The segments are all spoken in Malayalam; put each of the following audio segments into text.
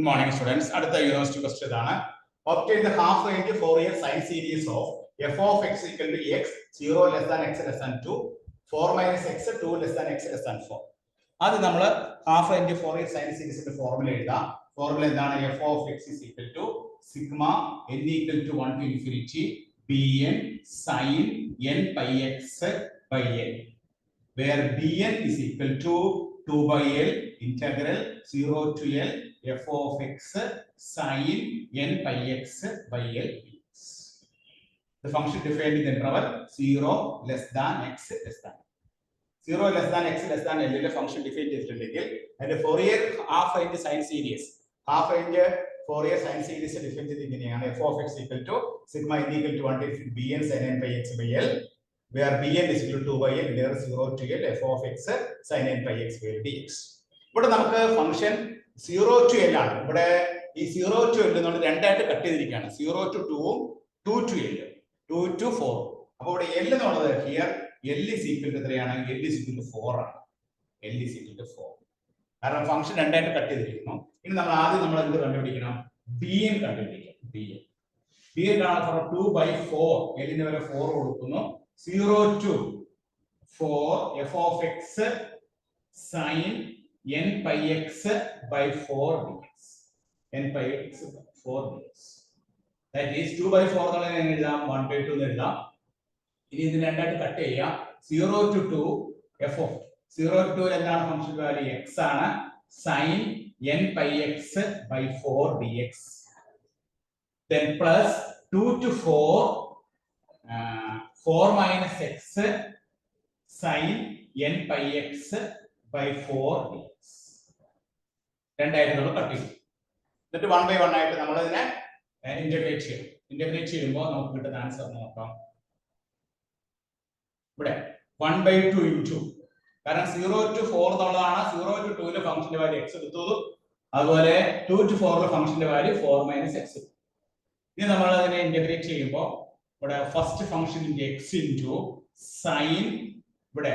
Good morning, students. Adutha university question is obtain the half range Fourier sine series of f of x equal to x, 0 less than x less than 2, 4 minus x, 2 less than x less than 4. That's the half range Fourier sine series formula. Formula f of x is equal to sigma n equal to 1 to infinity bn sin n pi x by n, where bn is equal to 2 by L integral 0 to L f of x sin n pi x by L dx. The function defined in the interval 0 less than x less than 0 less than x less than L function defined and the Fourier half range sine series Fourier sine series defined in f of x equal to sigma n equal to 1 to bn sin n pi x by L, where bn is equal to 2 by L, there is 0 to L f of x sin n pi x by L dx. But നമുക്ക് ഫംഗ്ഷൻ 0 to L ആണ്. ഇവിടെ ഈ 0 to L നമ്മൾ രണ്ടായിട്ട് കട്ട് ചെയ്തിരിക്കുകയാണ്. 0 to 2 ഉം 2 to L, 2 to 4. അപ്പോൾ ഇവിടെ L എന്നുള്ളത് here L is equal to എത്രയാണ്? L is equal to 4 ആണ്. L is equal to 4. കാരണം ഫംഗ്ഷൻ രണ്ടായിട്ട് കട്ട് ചെയ്തിരിക്കുന്നു. ഇനി നമ്മൾ ആദ്യം നമ്മൾ എന്ത് കണ്ടുപിടിക്കണം? bn കണ്ടുപിടിക്കണം. bn കാണാൻ ഫോർ 2 by 4 L ന് വരെ 4 കൊടുക്കുന്നു. 0 to 4 f of x sin n pi x by 4 dx. n pi x by 4 dx. That is 2 by 4 എന്ന് എഴുതാം, 1 by 2 എന്ന് എഴുതാം. ഇനി ഇത് രണ്ടായിട്ട് കട്ട് ചെയ്യാം. 0 to 2 f of 0 to 2 എന്താണ് ഫംഗ്ഷൻ വാല്യൂ? x ആണ്. sin n pi x by 4 dx. Then plus 2 to 4 4 minus x sin n pi x by 4 dx. രണ്ടായിട്ട് നമ്മൾ കട്ട് ചെയ്യും. എന്നിട്ട് 1 by 1 ആയിട്ട് നമ്മൾ ഇതിനെ ഇന്റഗ്രേറ്റ് ചെയ്യും. ഇന്റഗ്രേറ്റ് ചെയ്യുമ്പോൾ നമുക്ക് കിട്ടുന്ന ആൻസർ നോക്കാം. ഇവിടെ 1 by 2 into, കാരണം 0 to 4 എന്നുള്ളതാണ് 0 to 2 ലെ ഫംഗ്ഷന്റെ വാല്യൂ x എടുത്തതും അതുപോലെ 2 to 4 ലെ ഫംഗ്ഷന്റെ വാല്യൂ 4 minus x. ഇനി നമ്മൾ അതിനെ ഇന്റഗ്രേറ്റ് ചെയ്യുമ്പോൾ ഇവിടെ first function x into sin, ഇവിടെ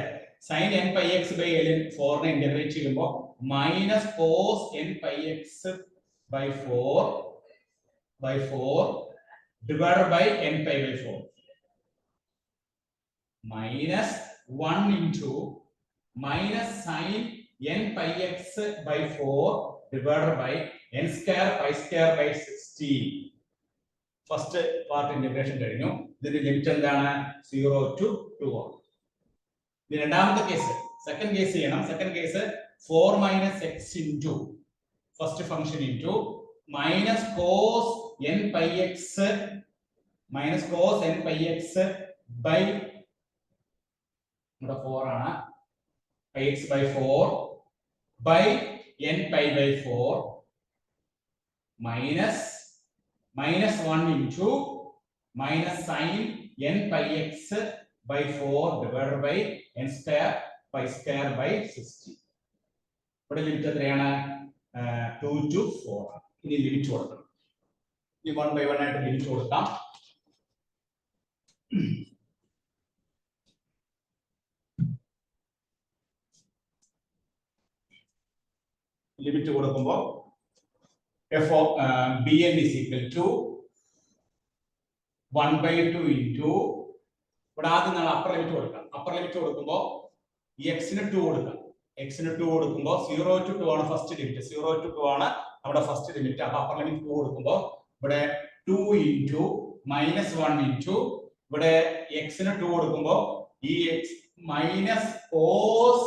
sin n pi x by L 4 നെ ഇന്റഗ്രേറ്റ് ചെയ്യുമ്പോൾ minus cos n pi x by 4 divided by n pi by 4 minus 1 into minus sin n pi x by 4 divided by n square pi square by 16. First part integration കഴിഞ്ഞു. ഇതിന്റെ ലിമിറ്റ് എന്താണ്? 0 to 2 ആണ്. ഇനി രണ്ടാമത്തെ കേസ്, സെക്കൻഡ് കേസ് ചെയ്യണം. Second case 4 minus x into first function into minus cos n pi x by ഇവിടെ 4 ആണ്, pi x by 4 by n pi by 4 minus 1 into minus sin n pi x by 4 divided by n square pi square by 60. ഇവിടെ ലിമിറ്റ് എത്രയാണ്? 2 to 4. ഇനി ലിമിറ്റ് കൊടുക്കണം. ഈ 1 by 1 ആയിട്ട് ലിമിറ്റ് കൊടുക്കാം. ലിമിറ്റ് കൊടുക്കുമ്പോൾ f of bn is equal to 1 by 2 into, ഇവിടെ ആദ്യം നമ്മൾ അപ്പർ ലിമിറ്റ് കൊടുക്കാം. അപ്പർ ലിമിറ്റ് കൊടുക്കുമ്പോൾ ഈ x ന് 2 കൊടുക്കാം. x ന് 2 കൊടുക്കുമ്പോൾ 0 to 2 ആണ് ഫസ്റ്റ് ലിമിറ്റ്. 0 to 2 ആണ് നമ്മുടെ ഫസ്റ്റ് ലിമിറ്റ്. അപ്പോൾ അപ്പർ ലിമിറ്റ് 2 കൊടുക്കുമ്പോൾ ഇവിടെ 2 into minus 1 into, ഇവിടെ x ന് 2 കൊടുക്കുമ്പോൾ ഈ x minus cos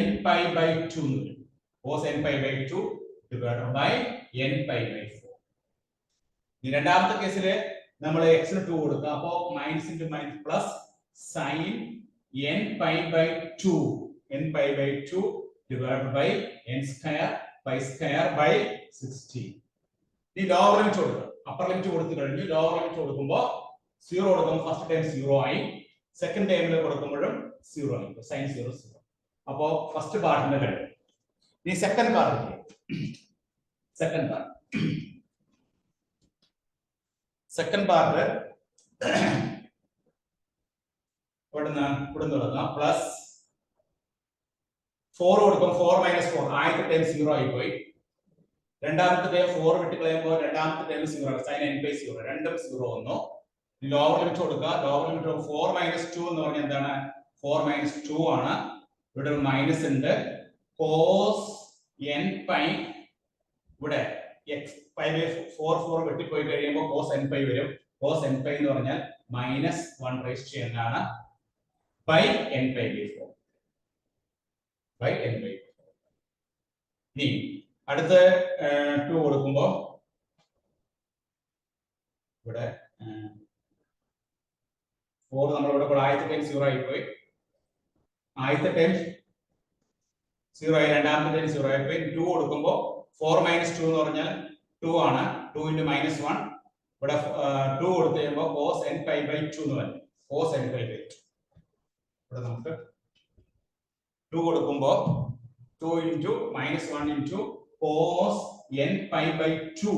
n pi by 2 എന്ന് വരും. cos n pi by 2 divided by n pi by 4. ഈ രണ്ടാമത്തെ കേസിൽ നമ്മൾ x ന് 2 കൊടുക്കുക. അപ്പോൾ minus into minus plus sin n pi by 2 divided by n square pi square by 16. ഈ ലോവർ ലിമിറ്റ് കൊടുക്കുക. അപ്പർ ലിമിറ്റ് കൊടുത്തു കഴിഞ്ഞു. ലോവർ ലിമിറ്റ് കൊടുക്കുമ്പോൾ 0 കൊടുക്കുമ്പോൾ ഫസ്റ്റ് ടൈം 0 ആയി, സെക്കൻഡ് ടൈമിൽ കൊടുക്കുമ്പോഴും 0 ആയി. sin 0 0. അപ്പോൾ ഫസ്റ്റ് പാർട്ടിന്റെ കഴിഞ്ഞു. ഇനി സെക്കൻഡ് പാർട്ട് ഇവിടുന്ന് തുടങ്ങാം. പ്ലസ് 4 കൊടുക്കും. 4 minus 4 ആദ്യത്തെ ടൈം 0 ആയി പോയി. രണ്ടാമത്തെ ടേം 4 വിട്ട് കളയുമ്പോൾ രണ്ടാമത്തെ ടേം 0 sin n by 0 രണ്ടും 0 വന്നു. ലോവർ ലിമിറ്റ് കൊടുക്കുക. ലോവർ ലിമിറ്റ് 4 - 2 എന്ന് പറഞ്ഞാൽ എന്താണ്? 4 - 2 ആണ്. ഇവിടെ ഒരു മൈനസ് ഉണ്ട്. cos n pi ഇവിടെ x pi by 4 വെട്ടിപ്പോയി കഴിയുമ്പോൾ cos n pi വരും. cos n pi എന്ന് പറഞ്ഞാൽ -1 റേസ് ടു n ആണ് by n pi by 4 by n by 4. ഇനി അടുത്ത 2 കൊടുക്കുമ്പോൾ ഇവിടെ 4 നമ്മൾ ഇവിടെ ആദ്യത്തെ ടൈം 0 ആയി പോയി. ആദ്യത്തെ ടൈം 0 ആയി, രണ്ടാമത്തെ ടൈം 0 ആയി പോയി. 2 കൊടുക്കുമ്പോൾ 4 - 2 എന്ന് പറഞ്ഞാൽ 2 ആണ്. 2 × -1 ഇവിടെ 2 കൊടുത്തു കഴിയുമ്പോൾ cos n pi by 2 എന്ന് പറയും. cos n pi by 2 ഇവിടെ നമുക്ക് 2 കൊടുക്കുമ്പോൾ 2 × -1 × cos n pi by 2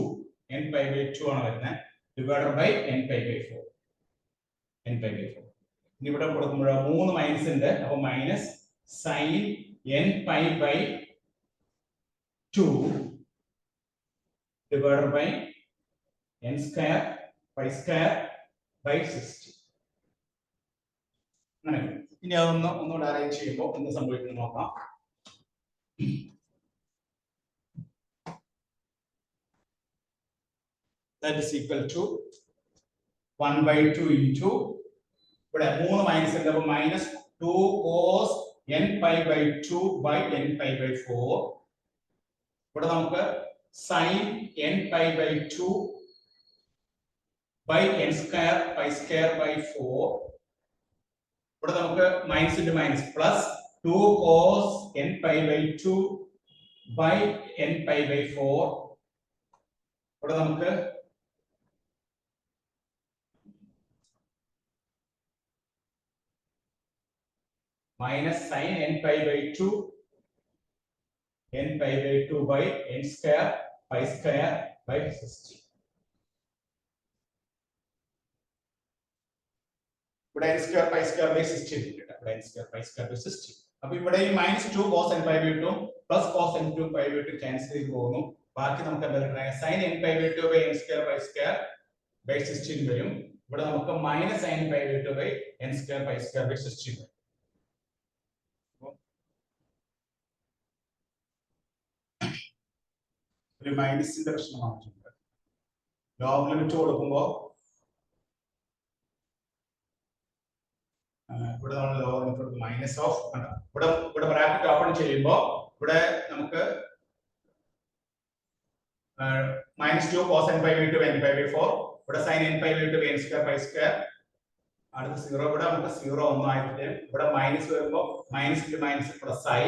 n pi by 2 ആണ് വരുന്നത് divided by n pi by 4 n pi by 4. ഇനി ഇവിടെ കൊടുക്കുമ്പോൾ 3 മൈനസ് ഉണ്ട്. അപ്പോൾ minus sin n pi by 2 divided by n square pi square by 60. ഇനി ഒന്നുകൂടെ അറേഞ്ച് ചെയ്യുമ്പോൾ എന്ത് സംഭവിക്കുന്നു നോക്കാം. That is equal to 1/2 into ഇവിടെ 3 മൈനസ് ഉണ്ട്. അപ്പോൾ -2 cos n pi by 2 by n pi by 4. ഇവിടെ നമുക്ക് sin n pi by 2 by n square pi square by 4. ഇവിടെ നമുക്ക് minus into minus plus 2 cos n pi by 2 by n pi by 4. ഇവിടെ നമുക്ക് minus sin n pi by 2 n pi by 2 by n square pi square by 60. ഇവിടെ n square pi square by 60 ഉണ്ട്. ഇവിടെ n square pi square by 60. അപ്പോൾ ഇവിടെ ഈ -2 cos n pi by 2 plus cos n 2 pi by 2 cancel ചെയ്തു പോകുന്നു. ബാക്കി നമുക്ക് എന്താ കിട്ടുന്നത്? sin n pi by 2 by n square pi square by 16 വരും. ഇവിടെ നമുക്ക് minus sin pi by 2 by n square pi square by 16 വരും. ഒരു മൈനസിന്റെ പ്രശ്നം വന്നിട്ടുണ്ട്. ലോവർ ലിമിറ്റ് കൊടുക്കുമ്പോൾ ഇവിടെ നമ്മൾ ലോവർ ലിമിറ്റ് കൊടുക്കും മൈനസ് ഓഫ് ഇവിടെ ബ്രാക്കറ്റ് ഓപ്പൺ ചെയ്യുമ്പോൾ ഇവിടെ നമുക്ക് -2 cos n pi by 2 n pi by 4. ഇവിടെ sin n pi by 2 n square pi square. അടുത്ത 0 ഇവിടെ നമുക്ക് 0 ഒന്നും ആയിട്ട് ഇവിടെ മൈനസ് വരുമ്പോൾ മൈനസ് ഇൻടു മൈനസ് പ്ലസ് ആയി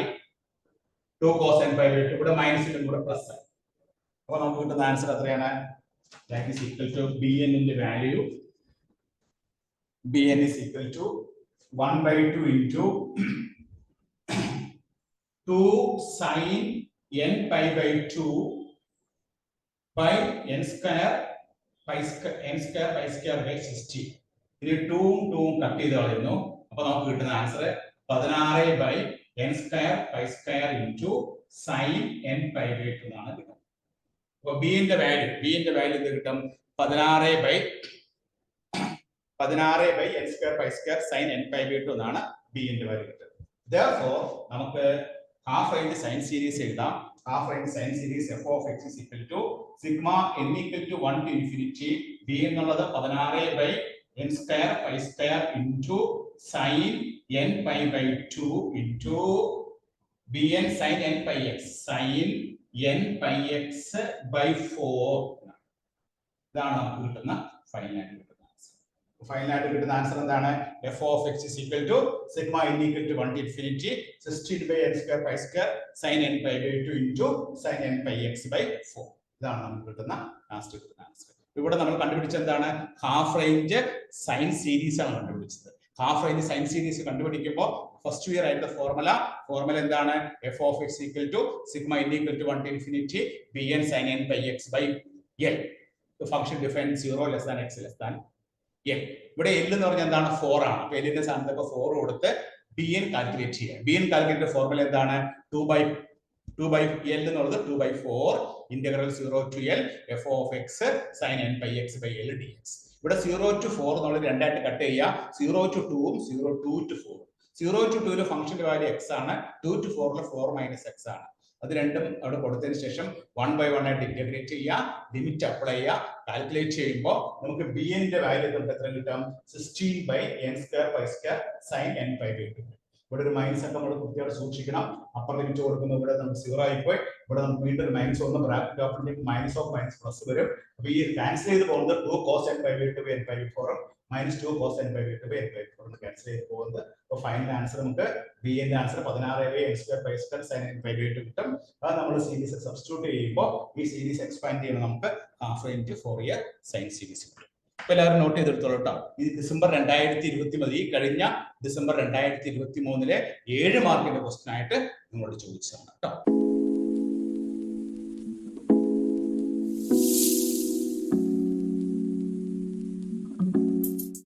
2 cos n pi by 2 ഇവിടെ മൈനസ് ഇൻടു ഇവിടെ പ്ലസ് ആയി. അപ്പോൾ നമുക്ക് കിട്ടുന്ന ആൻസർ എത്രയാണ്? That is equal to bn ന്റെ value bn is equal to 1/2 into 2 sin n pi by 2 by n square pi square by 60. ഇനി 2 കട്ട് ചെയ്ത് കളയുന്നു. അപ്പോൾ നമുക്ക് കിട്ടുന്ന answer 16/n square pi square into sin n pi by 2 എന്നാണ് കിട്ടുന്നത്. അപ്പോൾ b ന്റെ വാല്യൂ എന്ത് കിട്ടും? 16/n square pi square sin n pi by 2 എന്നാണ് b ന്റെ വാല്യൂ കിട്ടുന്നത്. Therefore നമുക്ക് ഹാഫ് റേഞ്ച് സൈൻ സീരീസ് എഴുതാം. Half range sine series f of x is equal to sigma n equal to 1 to infinity b എന്നുള്ളത് 16/n square pi square into sin n pi by 2 into bn sin n pi x sin n pi x by 4. ഇതാണ് നമുക്ക് കിട്ടുന്ന ഫൈനലായിട്ട് കിട്ടുന്ന ആൻസർ. ഫൈനലായിട്ട് കിട്ടുന്ന ആൻസർ എന്താണ്? f of x is equal to sigma n equal to 1 to infinity 16/n square pi square sin n pi by 2 into sin n pi x by 4. ഇതാണ് നമുക്ക് കിട്ടുന്ന ലാസ്റ്റ് കിട്ടുന്ന ആൻസർ. ഇവിടെ നമ്മൾ കണ്ടുപിടിച്ചത് എന്താണ്? ഹാഫ് റേഞ്ച് സൈൻ സീരീസ് ആണ് കണ്ടുപിടിച്ചത്. ഹാഫ് റേഞ്ച് സൈൻ സീരീസ് കണ്ടുപിടിക്കുമ്പോൾ ഫസ്റ്റ് ഇയർ ആയിട്ട് ഫോർമുല എന്താണ്? f of x equal to sigma n equal to 1 to infinity bn sin n pi x by l. The function defined 0 less than x less than l. ഇവിടെ l എന്ന് പറഞ്ഞാൽ എന്താണ്? 4 ആണ്. അപ്പോൾ l ന്റെ സ്ഥാനത്തൊക്കെ 4 കൊടുത്ത് bn കാൽക്കുലേറ്റ് ചെയ്യുക. bn കാൽക്കുലേറ്റ് ഫോർമുല എന്താണ്? 2/π 2/L എന്നുള്ളത് 2/4 integral 0 to L f of x sin n pi x by L dx. ഇവിടെ 0 to 4 നമ്മൾ രണ്ടായിട്ട് കട്ട് ചെയ്യുക. 0 to 2 ഉം 2 to 4. 0 to 2 ഫംഗ്ഷന്റെ വാല്യൂ x ആണ്, 2 to 4 4 മൈനസ് x ആണ്. അത് രണ്ടും അവിടെ കൊടുത്തതിന് ശേഷം 1/1 ആയിട്ട് ഇന്റഗ്രേറ്റ് ചെയ്യുക, ലിമിറ്റ് അപ്ലൈ ചെയ്യുക, കാൽക്കുലേറ്റ് ചെയ്യുമ്പോൾ നമുക്ക് bn ന്റെ വാല്യൂ നമുക്ക് എത്ര കിട്ടും? 16/n² pi² sin n pi by 2. ഇവിടെ ഒരു മൈനസ് ഒക്കെ നമ്മൾ കൃത്യമായിട്ട് സൂക്ഷിക്കണം. അപ്പർ ലിമിറ്റ് കൊടുക്കുമ്പോൾ ഇവിടെ നമുക്ക് 0 ആയിപ്പോയി. ഇവിടെ നമുക്ക് വീണ്ടും ഒരു മൈനസ് ഒന്ന് ബ്രാക്കറ്റ് ഓപ്പണിലേക്ക് മൈനസ് ഓഫ് മൈനസ് പ്ലസ് വരും. അപ്പൊ ഈ ക്യാൻസൽ ചെയ്ത് പോകുന്നത് 2 cos n pi by 2 n pi by 4 minus 2 cos n pi by 2 n pi by 4 cancel ചെയ്ത് പോകുന്നത്. അപ്പൊ ഫൈനൽ ആൻസർ നമുക്ക് ബി എന്റെ answer 16/n² pi² sin n pi by 2 കിട്ടും. അത് നമ്മൾ സീരീസ് സബ്സ്റ്റിറ്റ്യൂട്ട് ചെയ്യുമ്പോൾ ഈ സീരീസ് എക്സ്പാൻഡ് ചെയ്യുമ്പോൾ നമുക്ക് half into Fourier sine series കിട്ടും. അപ്പൊ എല്ലാവരും നോട്ട് ചെയ്തെടുത്തോളൂ കേട്ടോ. ഇത് ഡിസംബർ 2020 ഈ കഴിഞ്ഞ ഡിസംബർ 2023 7 മാർക്കിന്റെ ക്വസ്റ്റ്യൻ ആയിട്ട് നിങ്ങളോട് ചോദിച്ചതാണ് കേട്ടോ.